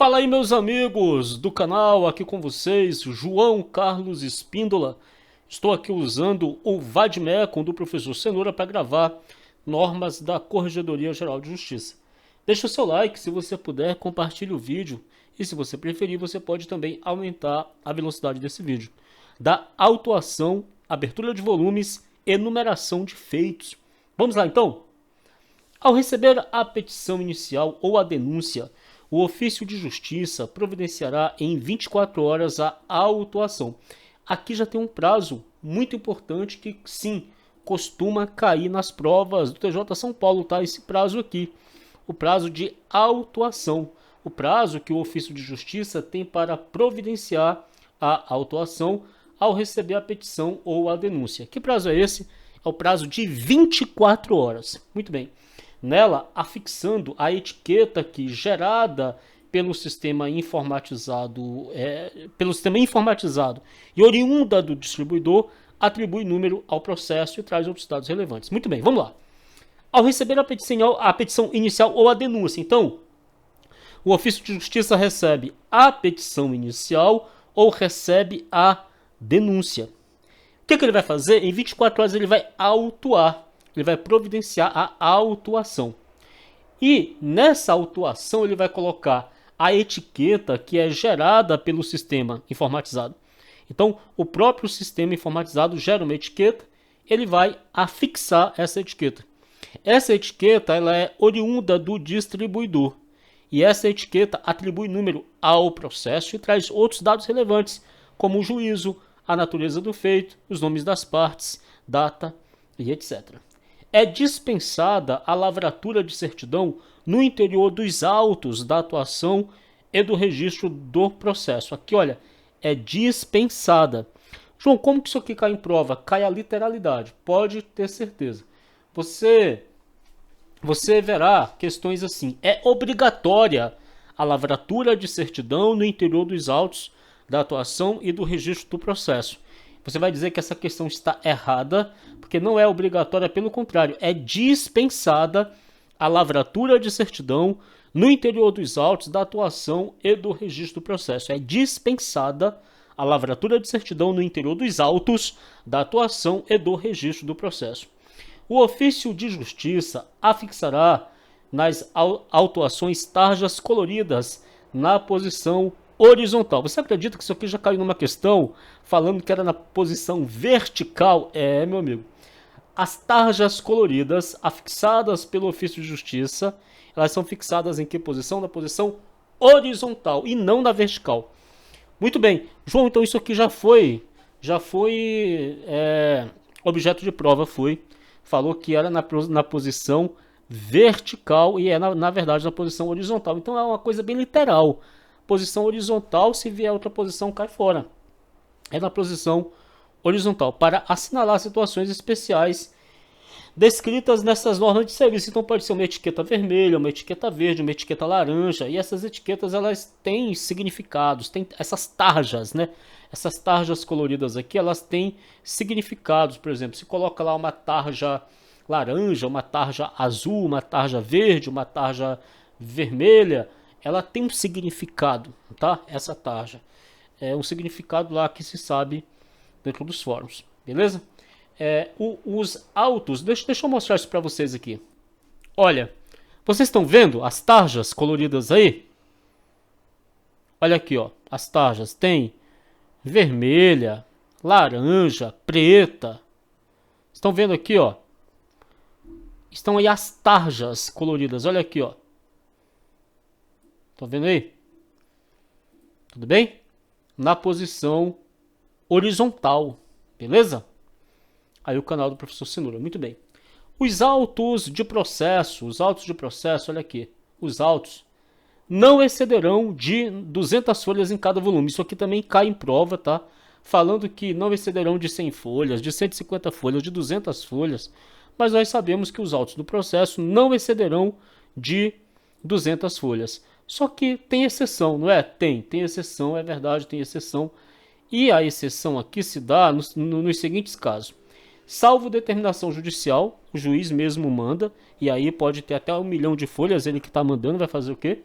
Fala aí, meus amigos do canal, aqui com vocês, João Carlos Espíndola. Estou aqui usando o Vadmecum do professor Cenoura para gravar normas da Corregedoria Geral de Justiça. Deixa o seu like, se você puder, compartilhe o vídeo e, se você preferir, você pode também aumentar a velocidade desse vídeo. Da autuação, abertura de volumes, enumeração de feitos. Vamos lá então? Ao receber a petição inicial ou a denúncia, o ofício de justiça providenciará em 24 horas a autuação. Aqui já tem um prazo muito importante que, sim, costuma cair nas provas do TJ São Paulo, tá? Esse prazo aqui, o prazo de autuação. O prazo que o ofício de justiça tem para providenciar a autuação ao receber a petição ou a denúncia. Que prazo é esse? É o prazo de 24 horas. Muito bem. Nela, afixando a etiqueta que gerada pelo sistema informatizado, e oriunda do distribuidor, atribui número ao processo e traz outros dados relevantes. Muito bem, vamos lá. Ao receber a petição inicial ou a denúncia, então, o ofício de justiça recebe a petição inicial ou recebe a denúncia. O que ele vai fazer? Em 24 horas ele vai autuar. Ele vai providenciar a autuação. E nessa autuação ele vai colocar a etiqueta que é gerada pelo sistema informatizado. Então, o próprio sistema informatizado gera uma etiqueta, ele vai afixar essa etiqueta. Essa etiqueta ela é oriunda do distribuidor. E essa etiqueta atribui número ao processo e traz outros dados relevantes, como o juízo, a natureza do feito, os nomes das partes, data e etc. É dispensada a lavratura de certidão no interior dos autos da atuação e do registro do processo. Aqui, olha, é dispensada. João, como que isso aqui cai em prova? Cai a literalidade, pode ter certeza. Você verá questões assim. É obrigatória a lavratura de certidão no interior dos autos da atuação e do registro do processo. Você vai dizer que essa questão está errada, porque não é obrigatória, pelo contrário, é dispensada a lavratura de certidão no interior dos autos da atuação e do registro do processo. É dispensada a lavratura de certidão no interior dos autos da atuação e do registro do processo. O ofício de justiça afixará nas autuações tarjas coloridas na posição horizontal. Você acredita que isso aqui já caiu numa questão falando que era na posição vertical? É, meu amigo. As tarjas coloridas afixadas pelo ofício de justiça, elas são fixadas em que posição? Na posição horizontal e não na vertical. Muito bem. João, então isso aqui já foi objeto de prova, falou que era na posição vertical e é na verdade na posição horizontal. Então é uma coisa bem literal. Posição horizontal, se vier outra posição, cai fora. É na posição horizontal, para assinalar situações especiais descritas nessas normas de serviço. Então pode ser uma etiqueta vermelha, uma etiqueta verde, uma etiqueta laranja, e essas etiquetas elas têm significados, têm essas tarjas, né? Essas tarjas coloridas aqui, elas têm significados. Por exemplo, se coloca lá uma tarja laranja, uma tarja azul, uma tarja verde, uma tarja vermelha, ela tem um significado, tá? Essa tarja é um significado lá que se sabe dentro dos fóruns, beleza? Os autos, deixa eu mostrar isso para vocês aqui. Olha, vocês estão vendo as tarjas coloridas aí? Olha aqui, ó, as tarjas tem vermelha, laranja, preta. Estão vendo aqui, ó? Estão aí as tarjas coloridas, olha aqui, ó. Estão vendo aí? Tudo bem? Na posição horizontal, beleza? Aí o canal do professor Cenoura, muito bem. Os autos de processo, olha aqui. Os autos não excederão de 200 folhas em cada volume. Isso aqui também cai em prova, tá? Falando que não excederão de 100 folhas, de 150 folhas, de 200 folhas. Mas nós sabemos que os autos do processo não excederão de 200 folhas. Só que tem exceção, não é? Tem exceção, é verdade, tem exceção. E a exceção aqui se dá nos seguintes casos. Salvo determinação judicial, o juiz mesmo manda, e aí pode ter até 1 milhão de folhas, ele que está mandando vai fazer o quê?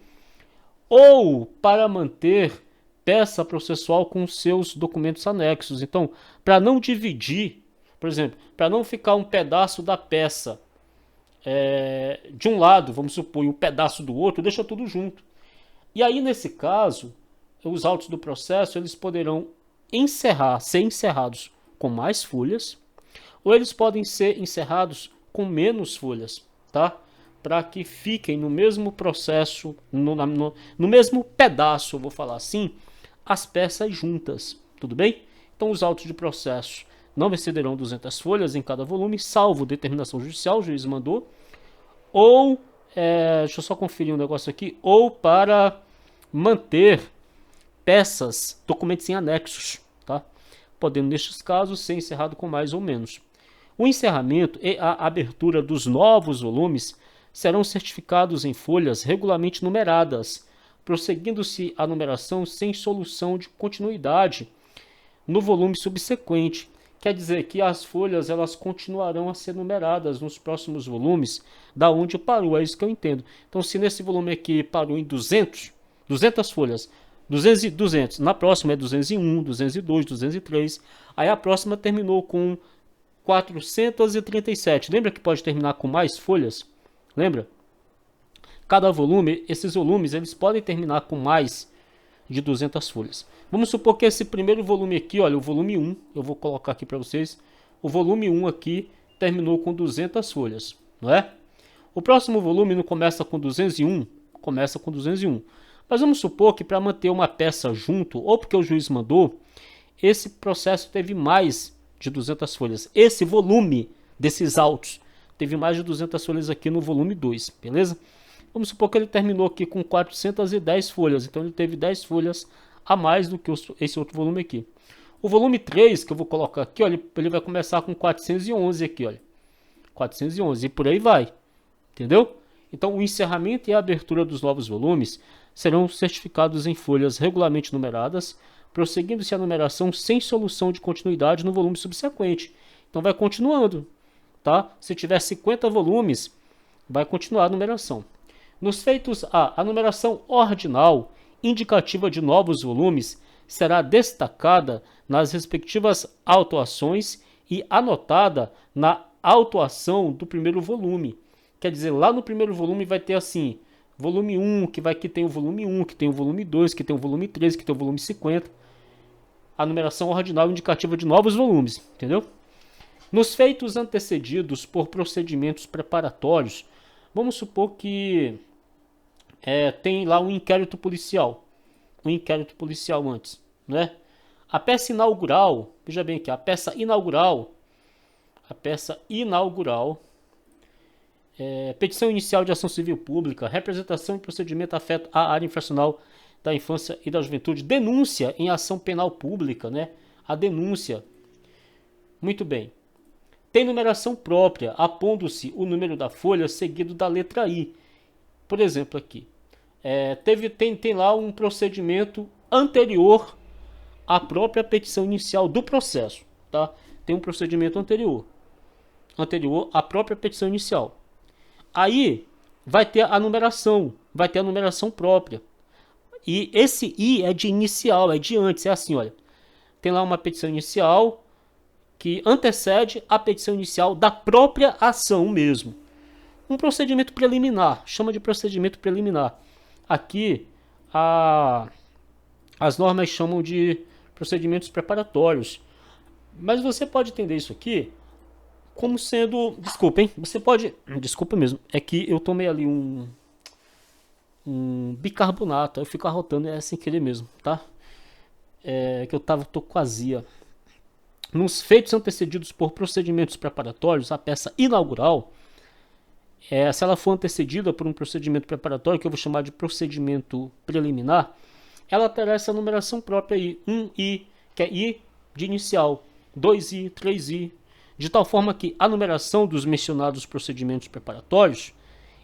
ou para manter peça processual com seus documentos anexos. Então, para não dividir, por exemplo, para não ficar um pedaço da peça de um lado, vamos supor, e um pedaço do outro, deixa tudo junto. E aí, nesse caso, os autos do processo eles poderão ser encerrados com mais folhas, ou eles podem ser encerrados com menos folhas, tá? Para que fiquem no mesmo processo, no mesmo pedaço, eu vou falar assim, as peças juntas, tudo bem? Então, os autos de processo não excederão 200 folhas em cada volume, salvo determinação judicial, o juiz mandou, ou, deixa eu só conferir um negócio aqui, ou para manter peças, documentos em anexos, tá? Podendo, nestes casos, ser encerrado com mais ou menos. O encerramento e a abertura dos novos volumes serão certificados em folhas regularmente numeradas, prosseguindo-se a numeração sem solução de continuidade no volume subsequente. Quer dizer que as folhas elas continuarão a ser numeradas nos próximos volumes, da onde parou, é isso que eu entendo. Então, se nesse volume aqui parou em 200 folhas, 200 e 200, na próxima é 201, 202, 203, aí a próxima terminou com 437. Lembra que pode terminar com mais folhas? Lembra? Cada volume, esses volumes, eles podem terminar com mais de 200 folhas. Vamos supor que esse primeiro volume aqui, olha, o volume 1, eu vou colocar aqui para vocês, o volume 1 aqui terminou com 200 folhas, não é? O próximo volume não começa com 201, começa com 201. Mas vamos supor que para manter uma peça junto, ou porque o juiz mandou, esse processo teve mais de 200 folhas. Esse volume desses autos teve mais de 200 folhas aqui no volume 2, beleza? Vamos supor que ele terminou aqui com 410 folhas, então ele teve 10 folhas a mais do que esse outro volume aqui. O volume 3, que eu vou colocar aqui, olha, ele vai começar com 411 aqui, olha. 411 e por aí vai, entendeu? Então o encerramento e a abertura dos novos volumes serão certificados em folhas regularmente numeradas, prosseguindo-se a numeração sem solução de continuidade no volume subsequente. Então vai continuando, tá? Se tiver 50 volumes, vai continuar a numeração. Nos feitos A, a numeração ordinal, indicativa de novos volumes, será destacada nas respectivas autuações e anotada na autuação do primeiro volume. Quer dizer, lá no primeiro volume vai ter assim, volume 1, que tem o volume 1, que tem o volume 2, que tem o volume 3, que tem o volume 50. A numeração ordinal indicativa de novos volumes, entendeu? Nos feitos antecedidos por procedimentos preparatórios, vamos supor que tem lá um inquérito policial antes, né? A peça inaugural, veja bem aqui, a peça inaugural, petição inicial de ação civil pública, representação e procedimento afeto à área infracional da infância e da juventude, denúncia em ação penal pública, né? A denúncia. Muito bem. Tem numeração própria, apondo-se o número da folha seguido da letra I. Por exemplo, aqui. Tem lá um procedimento anterior à própria petição inicial do processo. Tá? Tem um procedimento anterior à própria petição inicial. Aí vai ter a numeração própria. E esse I é de inicial, é de antes, é assim, olha. Tem lá uma petição inicial que antecede a petição inicial da própria ação mesmo. Um procedimento preliminar, chama de procedimento preliminar. Aqui, as normas chamam de procedimentos preparatórios. Mas você pode entender isso aqui como sendo... Desculpa, hein? Desculpa mesmo. É que eu tomei ali um bicarbonato. Eu fico arrotando, sem querer mesmo, tá? Que eu tô com azia. Nos feitos antecedidos por procedimentos preparatórios, a peça inaugural... se ela for antecedida por um procedimento preparatório, que eu vou chamar de procedimento preliminar, ela terá essa numeração própria aí, 1I, que é I de inicial, 2I, 3I, de tal forma que a numeração dos mencionados procedimentos preparatórios,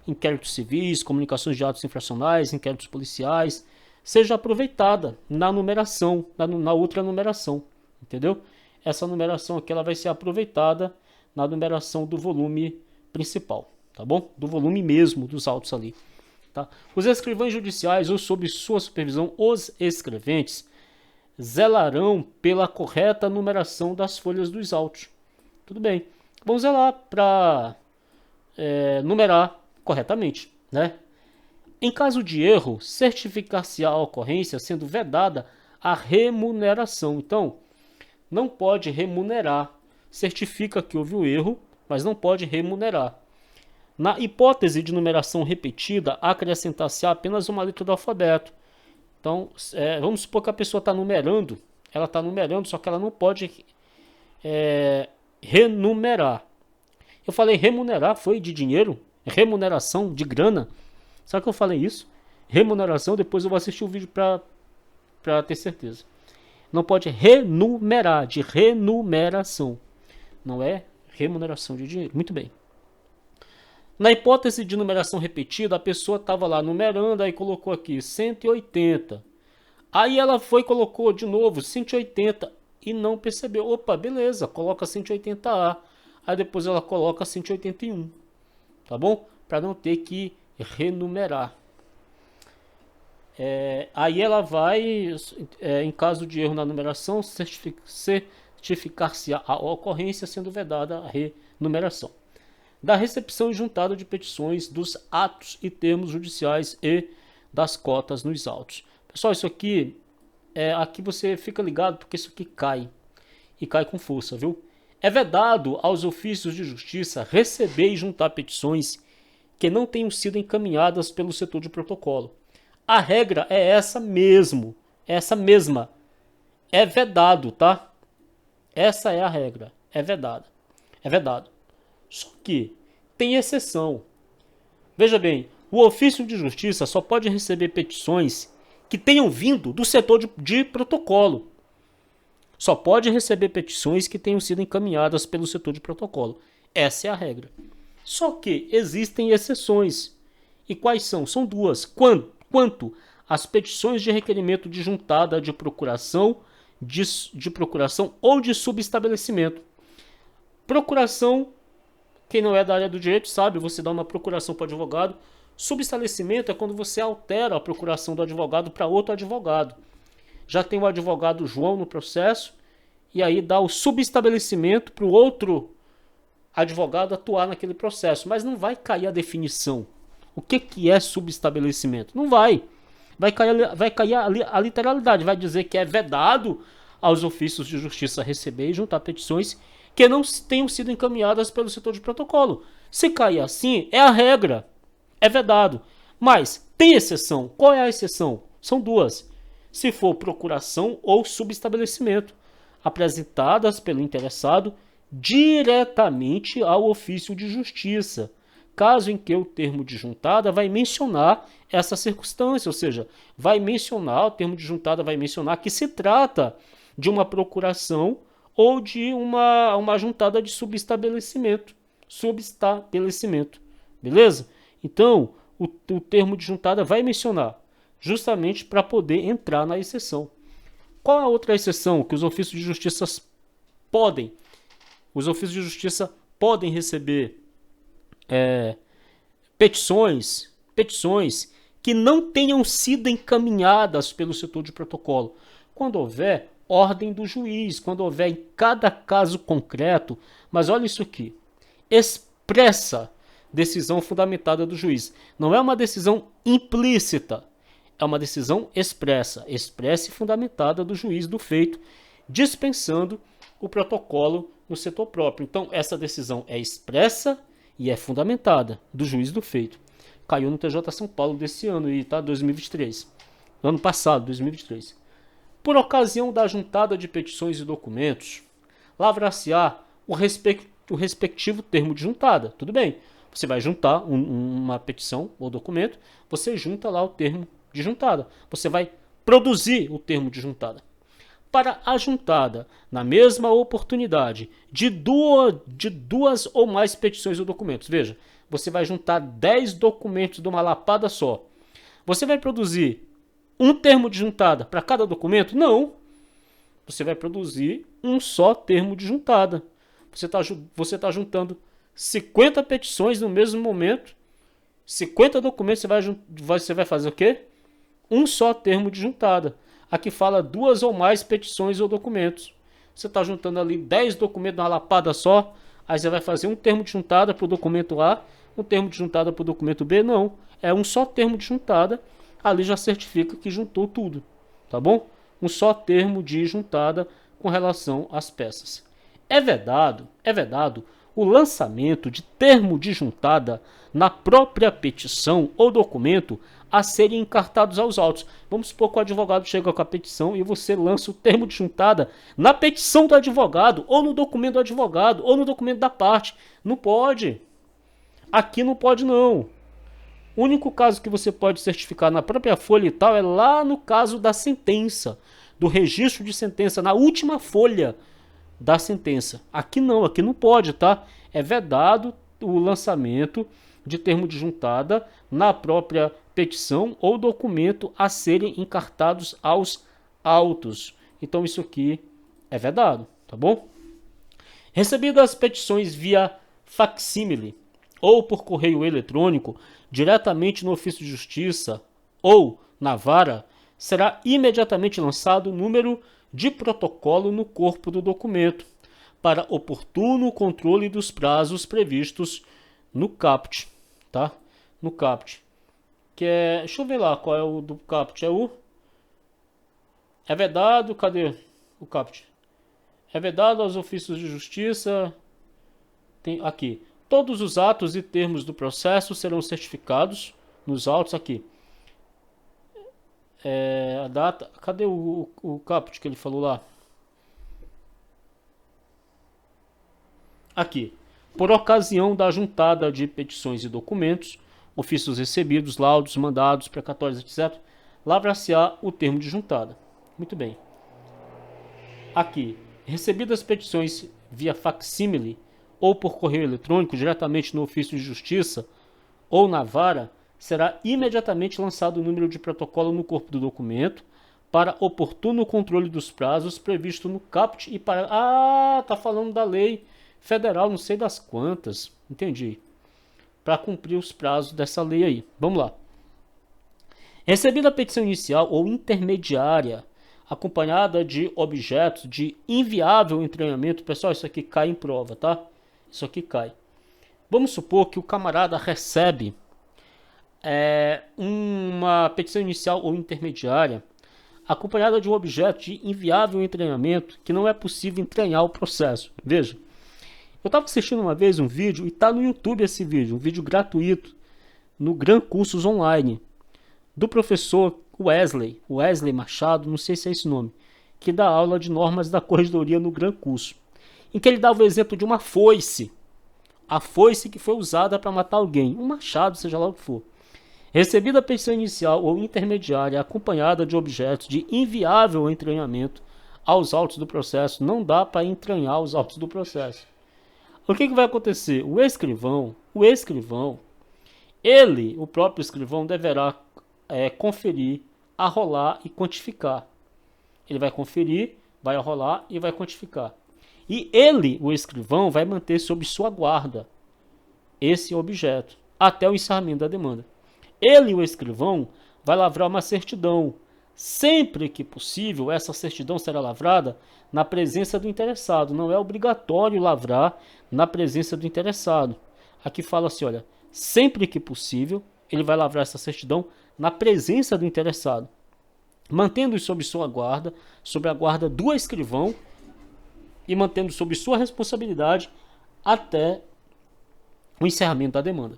inquéritos civis, comunicações de atos infracionais, inquéritos policiais, seja aproveitada na numeração, na outra numeração, entendeu? Essa numeração aqui ela vai ser aproveitada na numeração do volume principal. Tá bom? Do volume mesmo dos autos ali. Tá? Os escrivães judiciais ou sob sua supervisão, os escreventes, zelarão pela correta numeração das folhas dos autos. Tudo bem. Vamos zelar para numerar corretamente, né? Em caso de erro, certificar-se a ocorrência sendo vedada a remuneração. Então, não pode remunerar. Certifica que houve o erro, mas não pode remunerar. Na hipótese de numeração repetida, acrescentar-se apenas uma letra do alfabeto. Então, vamos supor que a pessoa está numerando, só que ela não pode renumerar. Eu falei remunerar, foi de dinheiro? Remuneração de grana? Sabe que eu falei isso? Remuneração, depois eu vou assistir o vídeo para ter certeza. Não pode renumerar, de renumeração. Não é remuneração de dinheiro. Muito bem. Na hipótese de numeração repetida, a pessoa estava lá numerando, aí colocou aqui 180. Aí ela foi e colocou de novo 180 e não percebeu. Opa, beleza, coloca 180A. Aí depois ela coloca 181. Tá bom? Para não ter que renumerar. Aí ela vai, em caso de erro na numeração, certificar-se a ocorrência sendo vedada a renumeração. Da recepção e juntada de petições dos atos e termos judiciais e das cotas nos autos. Pessoal, isso aqui, aqui você fica ligado porque isso aqui cai. E cai com força, viu? É vedado aos ofícios de justiça receber e juntar petições que não tenham sido encaminhadas pelo setor de protocolo. A regra é essa mesmo. Essa mesma. É vedado, tá? Essa é a regra. É vedado. É vedado. Só que tem exceção. Veja bem, o ofício de justiça só pode receber petições que tenham vindo do setor de protocolo. Só pode receber petições que tenham sido encaminhadas pelo setor de protocolo. Essa é a regra. Só que existem exceções. E quais são? São duas. Quanto às petições de requerimento de juntada de procuração, de procuração ou de subestabelecimento. Procuração, quem não é da área do direito sabe, você dá uma procuração para o advogado. Subestabelecimento é quando você altera a procuração do advogado para outro advogado. Já tem o advogado João no processo, e aí dá o subestabelecimento para o outro advogado atuar naquele processo. Mas não vai cair a definição. O que é subestabelecimento? Não vai. Vai cair a literalidade. Vai dizer que é vedado aos ofícios de justiça receber e juntar petições que não tenham sido encaminhadas pelo setor de protocolo. Se cair assim, é a regra. É vedado. Mas tem exceção. Qual é a exceção? São duas. Se for procuração ou subestabelecimento, apresentadas pelo interessado diretamente ao ofício de justiça, caso em que o termo de juntada vai mencionar essa circunstância, ou seja, o termo de juntada vai mencionar que se trata de uma procuração ou de uma juntada de subestabelecimento, beleza? Então, o termo de juntada vai mencionar, justamente para poder entrar na exceção. Qual é a outra exceção que os ofícios de justiça podem? Os ofícios de justiça podem receber petições que não tenham sido encaminhadas pelo setor de protocolo. Quando houver ordem do juiz, quando houver em cada caso concreto, mas olha isso aqui, expressa decisão fundamentada do juiz. Não é uma decisão implícita, é uma decisão expressa e fundamentada do juiz do feito, dispensando o protocolo no setor próprio. Então, essa decisão é expressa e é fundamentada do juiz do feito. Caiu no TJ São Paulo desse ano, tá? 2023. Ano passado, 2023. Por ocasião da juntada de petições e documentos, lavrar-se-á o respectivo termo de juntada. Tudo bem. Você vai juntar uma petição ou documento, você junta lá o termo de juntada. Você vai produzir o termo de juntada. Para a juntada, na mesma oportunidade, de duas ou mais petições ou documentos. Veja, você vai juntar 10 documentos de uma lapada só. Você vai produzir um termo de juntada para cada documento? Não. Você vai produzir um só termo de juntada. Você tá juntando 50 petições no mesmo momento 50 documentos, você vai fazer o quê? Um só termo de juntada. Aqui fala 2 ou mais petições ou documentos. Você está juntando ali 10 documentos numa lapada só, aí você vai fazer um termo de juntada para o documento A, um termo de juntada para o documento B? Não. É um só termo de juntada, ali já certifica que juntou tudo, tá bom? Um só termo de juntada com relação às peças. É vedado o lançamento de termo de juntada na própria petição ou documento a serem encartados aos autos. Vamos supor que o advogado chega com a petição e você lança o termo de juntada na petição do advogado, ou no documento do advogado, ou no documento da parte. Não pode. Aqui não pode não. O único caso que você pode certificar na própria folha e tal é lá no caso da sentença, do registro de sentença, na última folha da sentença. Aqui não pode, tá? É vedado o lançamento de termo de juntada na própria petição ou documento a serem encartados aos autos. Então isso aqui é vedado, tá bom? Recebidas as petições via facsímile ou por correio eletrônico, diretamente no ofício de justiça ou na vara, será imediatamente lançado o número de protocolo no corpo do documento, para oportuno controle dos prazos previstos no CAPT, tá? No CAPT. Que é, deixa eu ver lá qual é o do CAPT, é vedado, cadê o CAPT? É vedado aos ofícios de justiça, tem aqui, todos os atos e termos do processo serão certificados nos autos aqui. A data, cadê o CAPT que ele falou lá? Aqui, por ocasião da juntada de petições e documentos, ofícios recebidos, laudos, mandados, precatórios, etc., lavrar-se-á o termo de juntada. Muito bem. Aqui, recebidas petições via facsímile ou por correio eletrônico, diretamente no ofício de justiça ou na vara, será imediatamente lançado o número de protocolo no corpo do documento para oportuno controle dos prazos previsto no CAPT e para... Ah, tá falando da lei federal, não sei das quantas. Entendi. Para cumprir os prazos dessa lei aí. Vamos lá. Recebida a petição inicial ou intermediária, acompanhada de objetos de inviável entranhamento, pessoal, isso aqui cai em prova, tá? Isso aqui cai. Vamos supor que o camarada recebe uma petição inicial ou intermediária, acompanhada de um objeto de inviável entranhamento que não é possível entranhar o processo. Veja. Eu estava assistindo uma vez um vídeo, e está no YouTube esse vídeo, um vídeo gratuito, no Gran Cursos Online, do professor Wesley Machado, não sei se é esse nome, que dá aula de normas da corregedoria no Gran Curso, em que ele dava o exemplo de uma foice, a foice que foi usada para matar alguém, um machado, seja lá o que for. Recebida a petição inicial ou intermediária, acompanhada de objetos de inviável entranhamento aos autos do processo, não dá para entranhar os autos do processo. O que vai acontecer? O escrivão, ele, o próprio escrivão, deverá conferir, arrolar e quantificar. Ele vai conferir, vai arrolar e vai quantificar. E ele, o escrivão, vai manter sob sua guarda esse objeto até o encerramento da demanda. Ele, o escrivão, vai lavrar uma certidão. Sempre que possível, essa certidão será lavrada na presença do interessado. Não é obrigatório lavrar na presença do interessado. Aqui fala assim, olha, sempre que possível, ele vai lavrar essa certidão na presença do interessado, mantendo sob sua guarda, sob a guarda do escrivão e mantendo sob sua responsabilidade até o encerramento da demanda.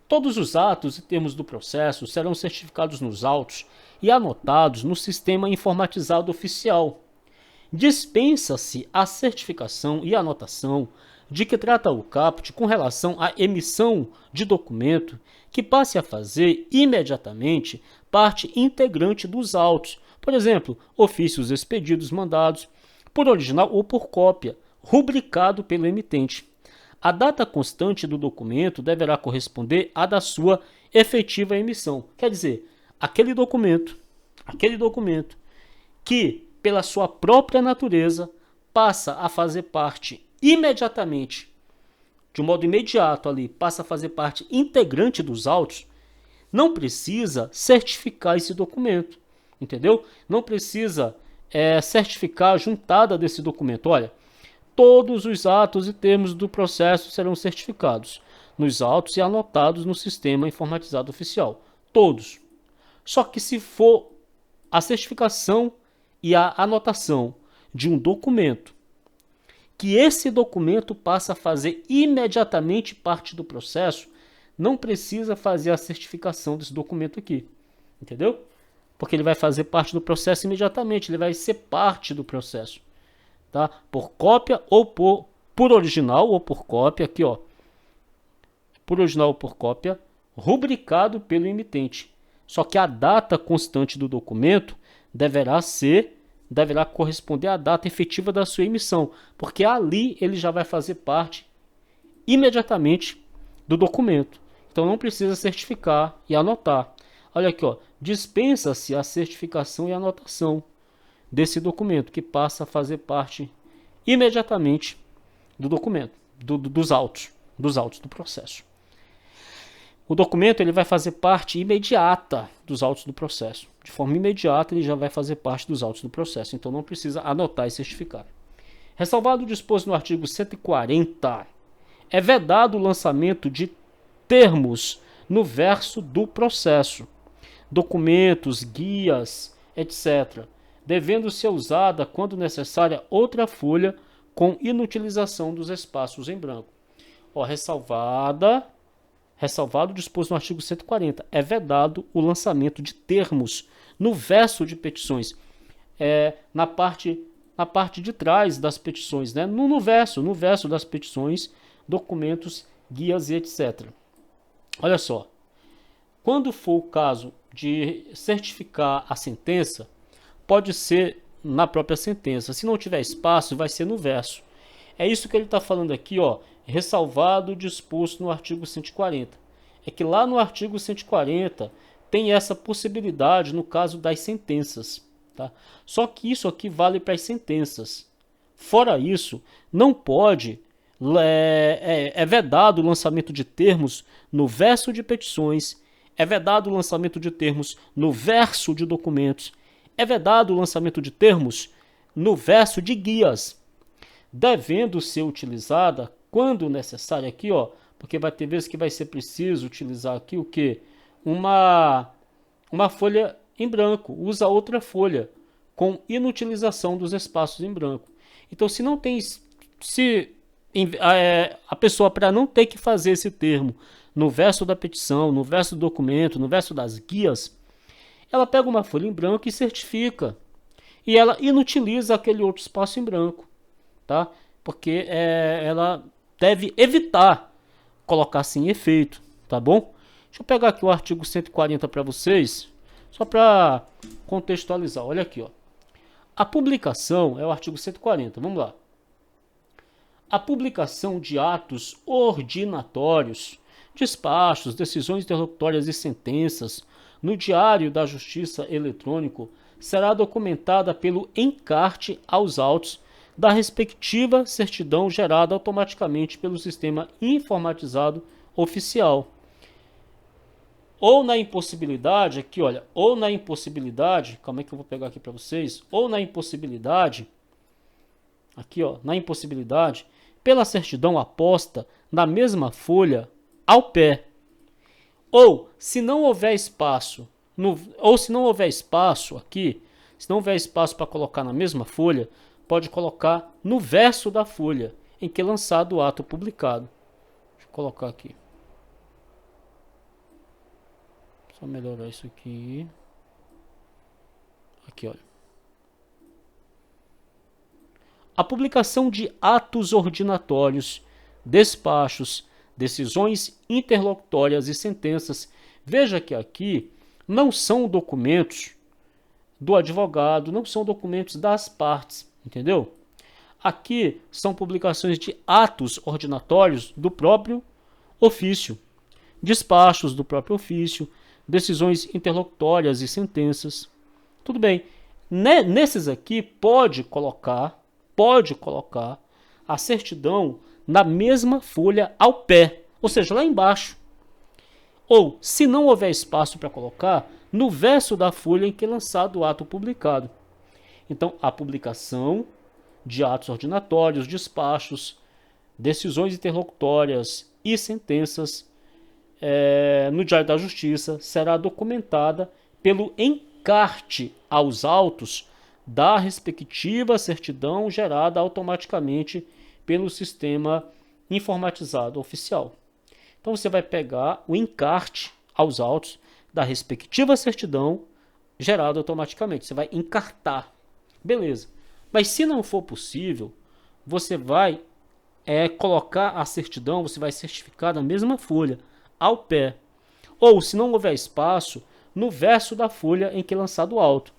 Todos os atos e termos do processo serão certificados nos autos e anotados no sistema informatizado oficial. Dispensa-se a certificação e anotação de que trata o CAPT com relação à emissão de documento que passe a fazer imediatamente parte integrante dos autos, por exemplo, ofícios expedidos mandados por original ou por cópia, rubricado pelo emitente. A data constante do documento deverá corresponder à da sua efetiva emissão. Quer dizer, aquele documento que, pela sua própria natureza, passa a fazer parte imediatamente de um modo imediato ali, passa a fazer parte integrante dos autos, não precisa certificar esse documento, entendeu? Não precisa certificar a juntada desse documento. Olha, todos os atos e termos do processo serão certificados nos autos e anotados no sistema informatizado oficial. Todos. Só que se for a certificação e a anotação de um documento, que esse documento passa a fazer imediatamente parte do processo, não precisa fazer a certificação desse documento aqui. Entendeu? Porque ele vai fazer parte do processo imediatamente, ele vai ser parte do processo. Tá? Por cópia ou por original ou por cópia, aqui ó, por original ou por cópia, rubricado pelo emitente. Só que a data constante do documento deverá corresponder à data efetiva da sua emissão, porque ali ele já vai fazer parte imediatamente do documento. Então não precisa certificar e anotar. Olha aqui, ó, dispensa-se a certificação e anotação desse documento, que passa a fazer parte imediatamente do documento, dos autos do processo. O documento ele vai fazer parte imediata dos autos do processo. De forma imediata ele já vai fazer parte dos autos do processo. Então não precisa anotar e certificar. Ressalvado o disposto no artigo 140, é vedado o lançamento de termos no verso do processo, documentos, guias, etc., devendo ser usada, quando necessária, outra folha com inutilização dos espaços em branco. Ó, ressalvado o disposto no artigo 140, é vedado o lançamento de termos no verso de petições, na parte de trás das petições, né? no verso das petições, documentos, guias e etc. Olha só, quando for o caso de certificar a sentença, pode ser na própria sentença. Se não tiver espaço, vai ser no verso. É isso que ele está falando aqui, ó, ressalvado o disposto no artigo 140. É que lá no artigo 140 tem essa possibilidade no caso das sentenças. Tá? Só que isso aqui vale para as sentenças. Fora isso, não pode, é vedado o lançamento de termos no verso de petições, é vedado o lançamento de termos no verso de documentos, é vedado o lançamento de termos no verso de guias, devendo ser utilizada quando necessário aqui, ó, porque vai ter vezes que vai ser preciso utilizar aqui o que? Uma folha em branco, usa outra folha com inutilização dos espaços em branco. Então, se não tem, a pessoa, para não ter que fazer esse termo no verso da petição, no verso do documento, no verso das guias, ela pega uma folha em branco e certifica. E ela inutiliza aquele outro espaço em branco, tá? Porque ela deve evitar colocar assim em efeito, tá bom? Deixa eu pegar aqui o artigo 140 para vocês, só para contextualizar. Olha aqui, ó. A publicação é o artigo 140, vamos lá. A publicação de atos ordinatórios, despachos, decisões interlocutórias e sentenças no Diário da Justiça eletrônico será documentada pelo encarte aos autos da respectiva certidão gerada automaticamente pelo sistema informatizado oficial. Ou na impossibilidade, aqui olha, ou na impossibilidade, calma aí que eu vou pegar aqui para vocês, ou na impossibilidade, aqui ó, na impossibilidade, pela certidão aposta na mesma folha ao pé. Ou, se não houver espaço, se não houver espaço aqui, se não houver espaço para colocar na mesma folha, pode colocar no verso da folha em que é lançado o ato publicado. Deixa eu colocar aqui. Só melhorar isso aqui. Aqui, olha. A publicação de atos ordinatórios, despachos, decisões interlocutórias e sentenças. Veja que aqui não são documentos do advogado, não são documentos das partes, entendeu? Aqui são publicações de atos ordinatórios do próprio ofício, despachos do próprio ofício, decisões interlocutórias e sentenças. Tudo bem. Nesses aqui pode colocar a certidão na mesma folha ao pé, ou seja, lá embaixo. Ou, se não houver espaço para colocar, no verso da folha em que é lançado o ato publicado. Então, a publicação de atos ordinatórios, despachos, decisões interlocutórias e sentenças no Diário da Justiça será documentada pelo encarte aos autos da respectiva certidão gerada automaticamente pelo sistema informatizado oficial. Então você vai pegar o encarte aos autos da respectiva certidão gerada automaticamente. Você vai encartar. Beleza. Mas se não for possível, você vai colocar a certidão, você vai certificar na mesma folha, ao pé. Ou, se não houver espaço, no verso da folha em que é lançado o auto.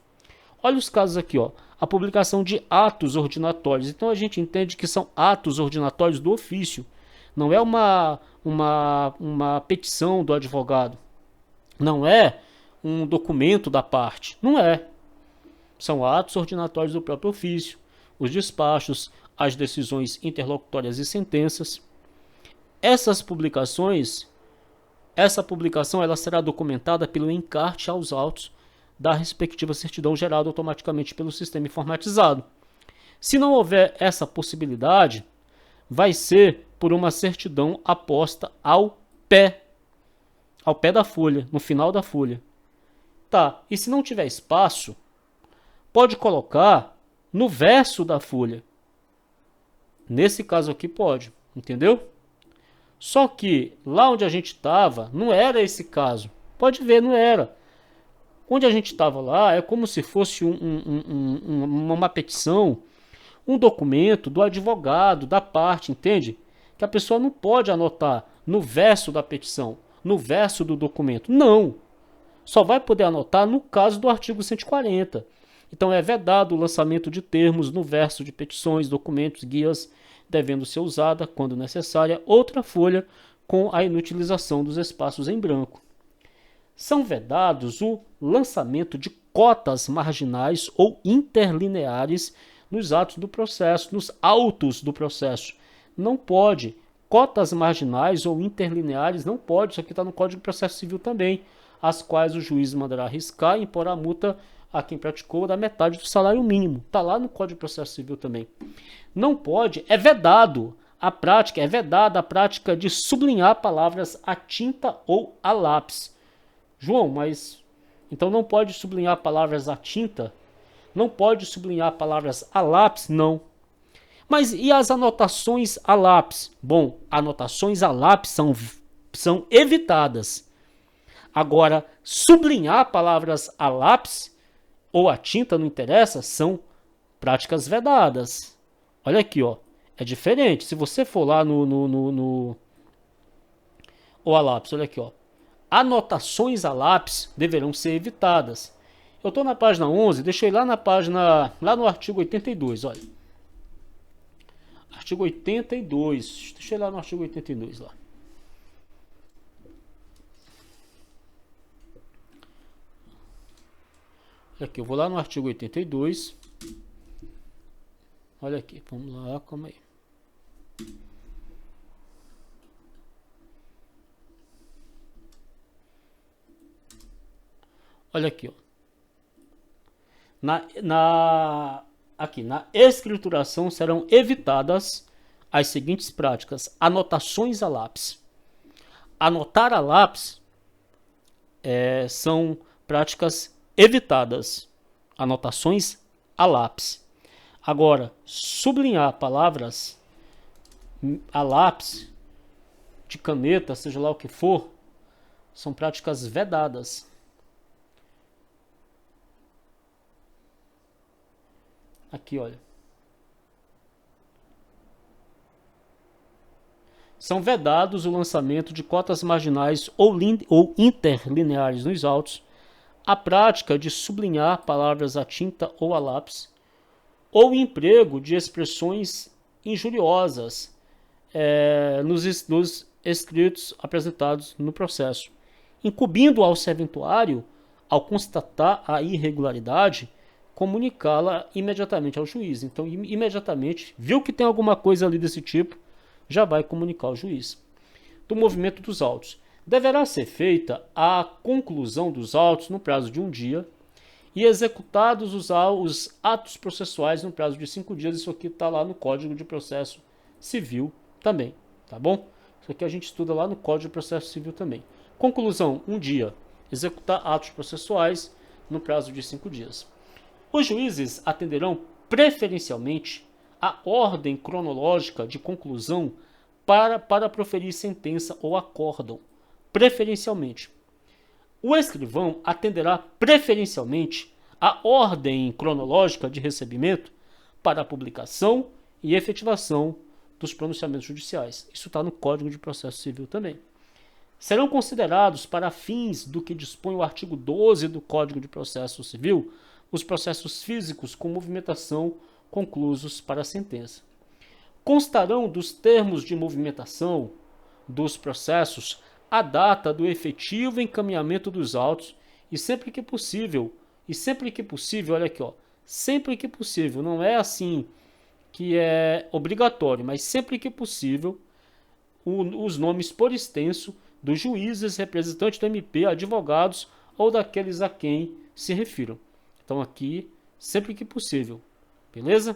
Olha os casos aqui, ó. A publicação de atos ordinatórios. Então a gente entende que são atos ordinatórios do ofício. Não é uma petição do advogado. Não é um documento da parte. Não é. São atos ordinatórios do próprio ofício. Os despachos, as decisões interlocutórias e sentenças. Essa publicação ela será documentada pelo encarte aos autos da respectiva certidão gerada automaticamente pelo sistema informatizado. Se não houver essa possibilidade, vai ser por uma certidão aposta ao pé da folha, no final da folha. Tá, e se não tiver espaço, pode colocar no verso da folha. Nesse caso aqui pode, entendeu? Só que lá onde a gente estava, não era esse caso. Pode ver, não era. Onde a gente estava lá é como se fosse uma petição, um documento do advogado, da parte, entende? Que a pessoa não pode anotar no verso da petição, no verso do documento. Não. Só vai poder anotar no caso do artigo 140. Então é vedado o lançamento de termos no verso de petições, documentos, guias, devendo ser usada, quando necessária, outra folha com a inutilização dos espaços em branco. São vedados o lançamento de cotas marginais ou interlineares nos atos do processo, nos autos do processo. Não pode. Cotas marginais ou interlineares não pode. Isso aqui está no Código de Processo Civil também, as quais o juiz mandará arriscar e impor a multa a quem praticou da metade do salário mínimo. Está lá no Código de Processo Civil também. Não pode, é vedada a prática de sublinhar palavras a tinta ou a lápis. João, mas então não pode sublinhar palavras a tinta? Não pode sublinhar palavras a lápis? Não. Mas e as anotações a lápis? Bom, anotações a lápis são evitadas. Agora, sublinhar palavras a lápis ou a tinta, não interessa, são práticas vedadas. Olha aqui, ó. É diferente. Se você for lá ou a lápis, olha aqui, ó. Anotações a lápis deverão ser evitadas. Eu estou na página 11, deixei lá lá no artigo 82, olha. Artigo 82, deixei lá no artigo 82 lá. Olha aqui, eu vou lá no artigo 82. Olha aqui, vamos lá, calma aí. Olha aqui, ó. Aqui, na escrituração serão evitadas as seguintes práticas. Anotações a lápis. Anotar a lápis são práticas evitadas. Anotações a lápis. Agora, sublinhar palavras a lápis, de caneta, seja lá o que for, são práticas vedadas. Aqui, olha. São vedados o lançamento de cotas marginais ou interlineares nos autos, a prática de sublinhar palavras a tinta ou a lápis, ou o emprego de expressões injuriosas nos escritos apresentados no processo, incumbindo ao serventuário, ao constatar a irregularidade, comunicá-la imediatamente ao juiz. Então, imediatamente, viu que tem alguma coisa ali desse tipo, já vai comunicar ao juiz. Do movimento dos autos. Deverá ser feita a conclusão dos autos no prazo de 1 dia e executados os atos processuais no prazo de 5 dias. Isso aqui está lá no Código de Processo Civil também, tá bom? Isso aqui a gente estuda lá no Código de Processo Civil também. Conclusão, 1 dia. Executar atos processuais no prazo de 5 dias. Os juízes atenderão preferencialmente a ordem cronológica de conclusão para proferir sentença ou acórdão. Preferencialmente. O escrivão atenderá preferencialmente a ordem cronológica de recebimento para a publicação e efetivação dos pronunciamentos judiciais. Isso está no Código de Processo Civil também. Serão considerados, para fins do que dispõe o artigo 12 do Código de Processo Civil, os processos físicos com movimentação conclusos para a sentença. Constarão dos termos de movimentação dos processos a data do efetivo encaminhamento dos autos e sempre que possível, olha aqui, ó, sempre que possível, não é assim que é obrigatório, mas sempre que possível, os nomes por extenso dos juízes, representantes do MP, advogados ou daqueles a quem se refiram. Então aqui, sempre que possível, beleza?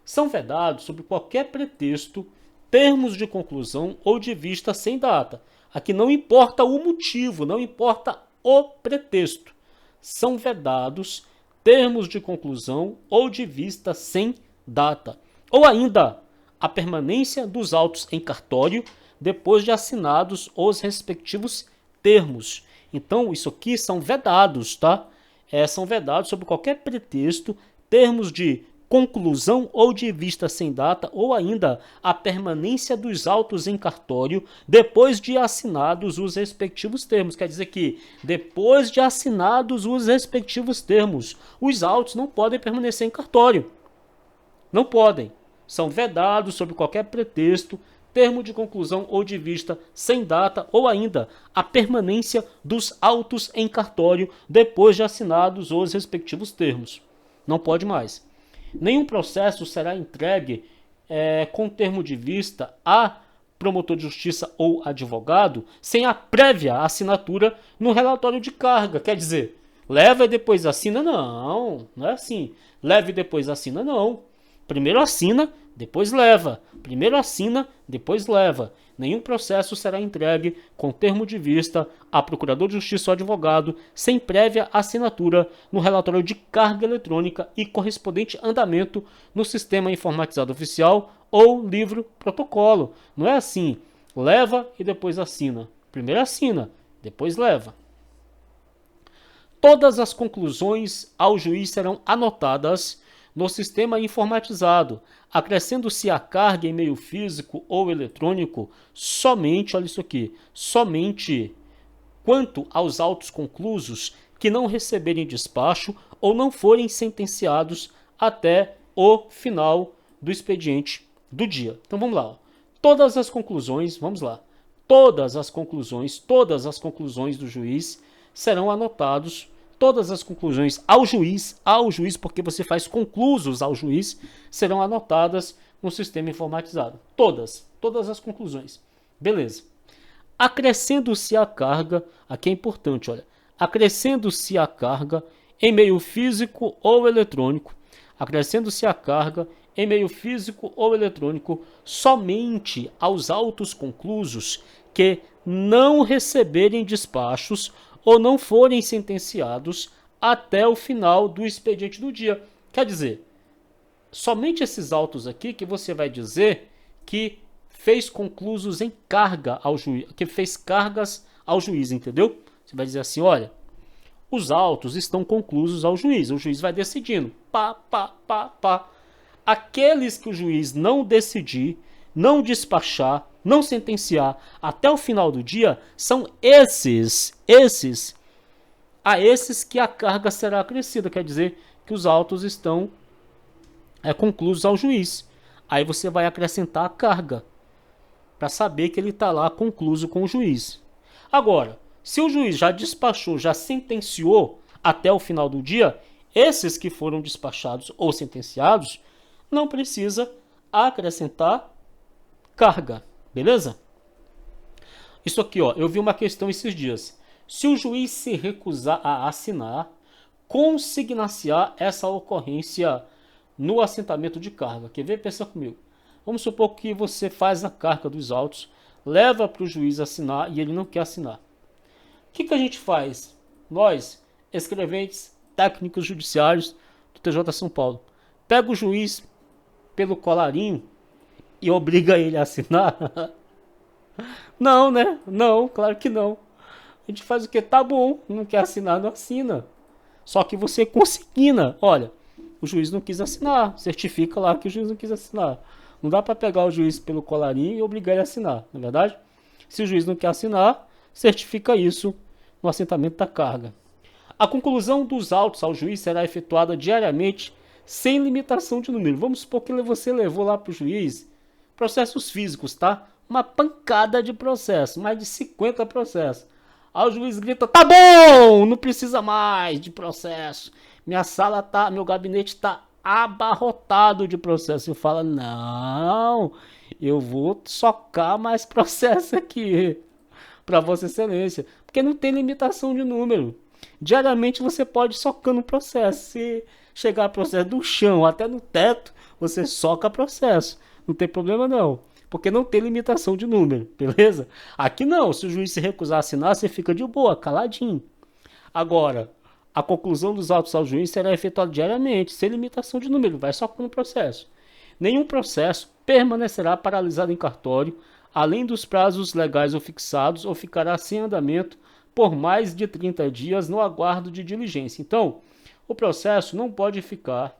São vedados, sob qualquer pretexto, termos de conclusão ou de vista sem data. Aqui não importa o motivo, não importa o pretexto. São vedados termos de conclusão ou de vista sem data. Ou ainda, a permanência dos autos em cartório depois de assinados os respectivos termos. Então, isso aqui são vedados, tá? São vedados sob qualquer pretexto termos de conclusão ou de vista sem data, ou ainda a permanência dos autos em cartório depois de assinados os respectivos termos. Quer dizer que, depois de assinados os respectivos termos, os autos não podem permanecer em cartório. Não podem. São vedados sob qualquer pretexto, termo de conclusão ou de vista sem data, ou ainda a permanência dos autos em cartório depois de assinados os respectivos termos. Não pode mais. Nenhum processo será entregue com termo de vista a promotor de justiça ou advogado sem a prévia assinatura no relatório de carga. Quer dizer, leva e depois assina? Não, não é assim. Leva e depois assina? Não. Primeiro assina, depois leva. Primeiro assina, depois leva. Nenhum processo será entregue com termo de vista a procurador de justiça ou advogado sem prévia assinatura no relatório de carga eletrônica e correspondente andamento no sistema informatizado oficial ou livro protocolo. Não é assim. Leva e depois assina. Primeiro assina, depois leva. Todas as conclusões ao juiz serão anotadas no sistema informatizado, acrescendo-se a carga em meio físico ou eletrônico somente, olha isso aqui, somente quanto aos autos conclusos que não receberem despacho ou não forem sentenciados até o final do expediente do dia. Então vamos lá, ó. Todas as conclusões, vamos lá, todas as conclusões do juiz serão anotados. Todas as conclusões ao juiz, porque você faz conclusos ao juiz, serão anotadas no sistema informatizado. Todas as conclusões. Beleza. Acrescendo-se a carga, aqui é importante, olha. Acrescendo-se a carga em meio físico ou eletrônico. Acrescendo-se a carga em meio físico ou eletrônico somente aos autos conclusos que não receberem despachos ou não forem sentenciados até o final do expediente do dia. Quer dizer, somente esses autos aqui que você vai dizer que fez conclusos em carga ao juiz, que fez cargas ao juiz, entendeu? Você vai dizer assim, olha, os autos estão conclusos ao juiz, o juiz vai decidindo, pá. Aqueles que o juiz não decidir, não despachar, não sentenciar até o final do dia, são esses que a carga será acrescida, quer dizer que os autos estão conclusos ao juiz. Aí você vai acrescentar a carga, para saber que ele está lá concluso com o juiz. Agora, se o juiz já despachou, já sentenciou até o final do dia, esses que foram despachados ou sentenciados, não precisa acrescentar carga, beleza? Isso aqui, ó, eu vi uma questão esses dias. Se o juiz se recusar a assinar, consignar-se-á essa ocorrência no assentamento de carga. Quer ver? Pensa comigo. Vamos supor que você faz a carga dos autos, leva para o juiz assinar e ele não quer assinar. O que a gente faz? Nós, escreventes técnicos judiciários do TJ São Paulo, pega o juiz pelo colarinho e obriga ele a assinar? Não, né? Não, claro que não. A gente faz o que? Tá bom, não quer assinar, não assina. Só que você consigna. Olha, o juiz não quis assinar. Certifica lá que o juiz não quis assinar. Não dá para pegar o juiz pelo colarinho e obrigar ele a assinar, não é verdade? Se o juiz não quer assinar, certifica isso no assentamento da carga. A conclusão dos autos ao juiz será efetuada diariamente, sem limitação de número. Vamos supor que você levou lá para o juiz processos físicos, tá? Uma pancada de processo, mais de 50 processos. Aí o juiz grita: tá bom, não precisa mais de processo. Minha sala tá, meu gabinete tá abarrotado de processo. Eu falo: não, eu vou socar mais processo aqui para Vossa Excelência, porque não tem limitação de número. Diariamente você pode socando processo. Se chegar processo do chão até no teto, você soca processo. Não tem problema não, porque não tem limitação de número, beleza? Aqui não, se o juiz se recusar a assinar, você fica de boa, caladinho. Agora, a conclusão dos autos ao juiz será efetuada diariamente, sem limitação de número, vai só com o processo. Nenhum processo permanecerá paralisado em cartório, além dos prazos legais ou fixados, ou ficará sem andamento por mais de 30 dias no aguardo de diligência. Então, o processo não pode ficar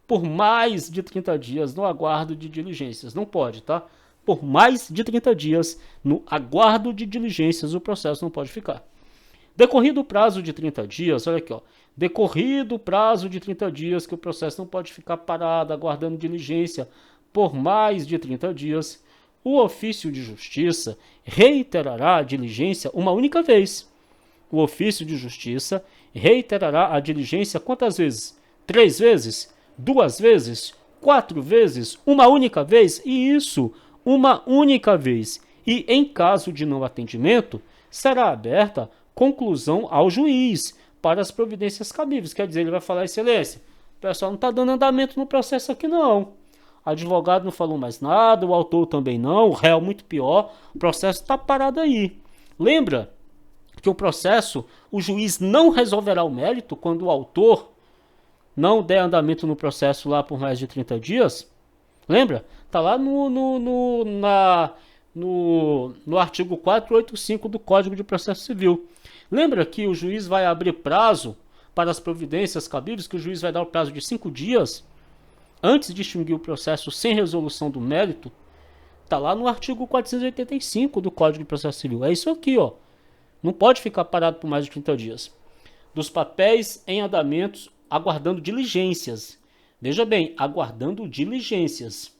por mais de 30 dias no aguardo de diligências. Não pode, tá? Por mais de 30 dias no aguardo de diligências o processo não pode ficar. Decorrido o prazo de 30 dias, olha aqui, ó. Decorrido o prazo de 30 dias que o processo não pode ficar parado aguardando diligência por mais de 30 dias, o ofício de justiça reiterará a diligência uma única vez. O ofício de justiça reiterará a diligência quantas vezes? 3 vezes? 2 vezes? 4 vezes? Uma única vez? E isso, uma única vez. E em caso de não atendimento, será aberta conclusão ao juiz para as providências cabíveis. Quer dizer, ele vai falar: excelência, o pessoal não está dando andamento no processo aqui não. O advogado não falou mais nada, o autor também não, o réu muito pior, o processo está parado aí. Lembra que o processo, o juiz não resolverá o mérito quando o autor não der andamento no processo lá por mais de 30 dias? Lembra? Está lá no artigo 485 do Código de Processo Civil. Lembra que o juiz vai abrir prazo para as providências cabíveis, que o juiz vai dar o prazo de 5 dias antes de extinguir o processo sem resolução do mérito? Está lá no artigo 485 do Código de Processo Civil. É isso aqui, ó. Não pode ficar parado por mais de 30 dias. Dos papéis em andamentos, aguardando diligências. Veja bem, aguardando diligências.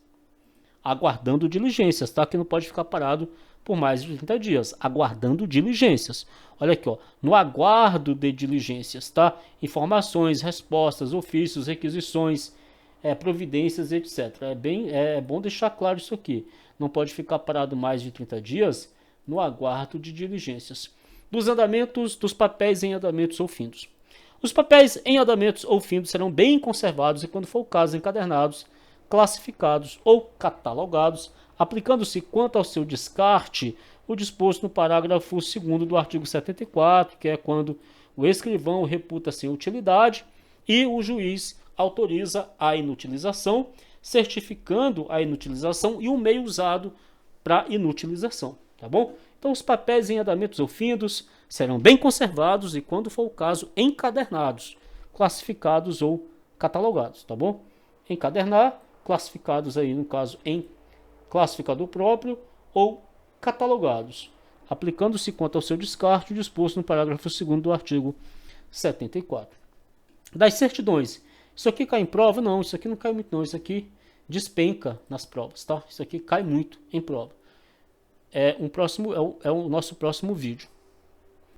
Aguardando diligências, tá? Que não pode ficar parado por mais de 30 dias. Aguardando diligências. Olha aqui, ó. No aguardo de diligências, tá? Informações, respostas, ofícios, requisições, providências, etc. É bom deixar claro isso aqui. Não pode ficar parado mais de 30 dias no aguardo de diligências. Dos andamentos, dos papéis em andamentos ou findos. Os papéis em andamentos ou findos serão bem conservados e, quando for o caso, encadernados, classificados ou catalogados, aplicando-se quanto ao seu descarte o disposto no parágrafo 2º do artigo 74, que é quando o escrivão reputa sem utilidade e o juiz autoriza a inutilização, certificando a inutilização e o meio usado para inutilização, tá bom? Então, os papéis em andamentos ou findos serão bem conservados e, quando for o caso, encadernados, classificados ou catalogados, tá bom? Encadernar, classificados aí, no caso, em classificador próprio ou catalogados, aplicando-se quanto ao seu descarte o disposto no parágrafo 2º do artigo 74. Das certidões, isso aqui cai em prova? Não, isso aqui não cai muito não, isso aqui despenca nas provas, tá? Isso aqui cai muito em prova. É o nosso próximo vídeo.